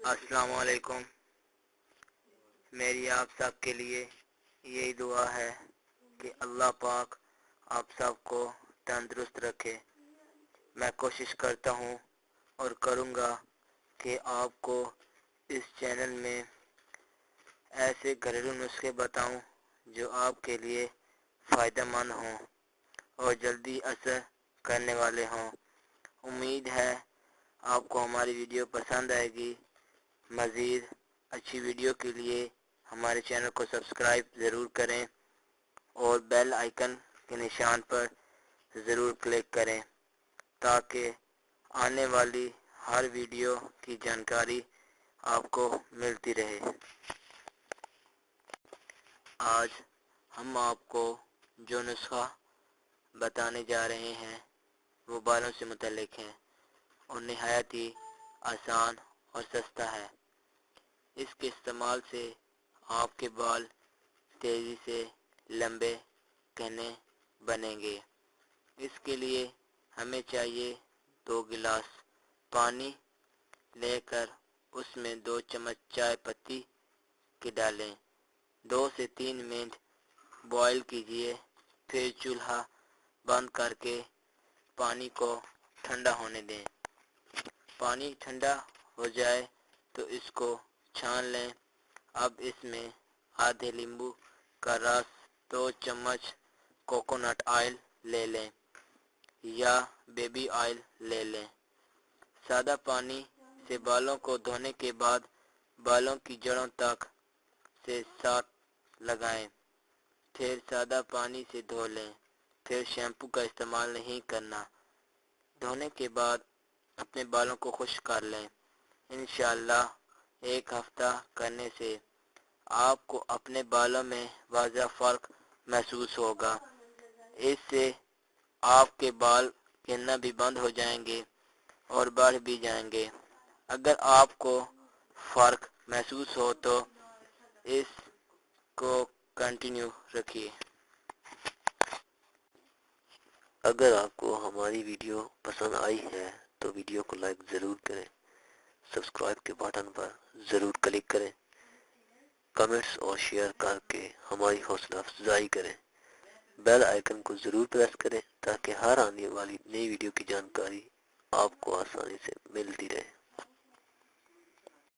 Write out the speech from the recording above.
अस्सलाम वालेकुम। मेरी आप सब के लिए यही दुआ है कि अल्लाह पाक आप सबको तंदुरुस्त रखे। मैं कोशिश करता हूँ और करूँगा कि आपको इस चैनल में ऐसे घरेलू नुस्खे बताऊँ जो आपके लिए फ़ायदेमंद हों और जल्दी असर करने वाले हों। उम्मीद है आपको हमारी वीडियो पसंद आएगी। मज़ीद अच्छी वीडियो के लिए हमारे चैनल को सब्सक्राइब ज़रूर करें और बेल आइकन के निशान पर ज़रूर क्लिक करें ताकि आने वाली हर वीडियो की जानकारी आपको मिलती रहे। आज हम आपको जो नुस्खा बताने जा रहे हैं वो बालों से मुतल्लिक है और निहायत ही आसान और सस्ता है। इसके इस्तेमाल से आपके बाल तेज़ी से लंबे घने बनेंगे। इसके लिए हमें चाहिए 2 गिलास पानी लेकर उसमें 2 चम्मच चाय पत्ती की डालें। 2 से 3 मिनट बॉईल कीजिए, फिर चूल्हा बंद करके पानी को ठंडा होने दें। पानी ठंडा हो जाए तो इसको छान लें। अब इसमें आधे नींबू का रस, 2 चम्मच कोकोनट ऑयल ले लें या बेबी ऑयल ले लें। सादा पानी से बालों को धोने के बाद बालों की जड़ों तक से साथ लगाएं, फिर सादा पानी से धो लें। फिर शैम्पू का इस्तेमाल नहीं करना। धोने के बाद अपने बालों को खुश्क कर लें। इंशाअल्लाह 1 हफ्ता करने से आपको अपने बालों में वाज़ह फ़र्क महसूस होगा। इससे आपके बाल गिरना भी बंद हो जाएंगे और बढ़ भी जाएंगे। अगर आपको फ़र्क महसूस हो तो इसको कंटिन्यू रखिए। अगर आपको हमारी वीडियो पसंद आई है तो वीडियो को लाइक ज़रूर करें, सब्सक्राइब के बटन पर ज़रूर क्लिक करें, कमेंट्स और शेयर करके हमारी हौसला अफजाई करें। बेल आइकन को ज़रूर प्रेस करें ताकि हर आने वाली नई वीडियो की जानकारी आपको आसानी से मिलती रहे।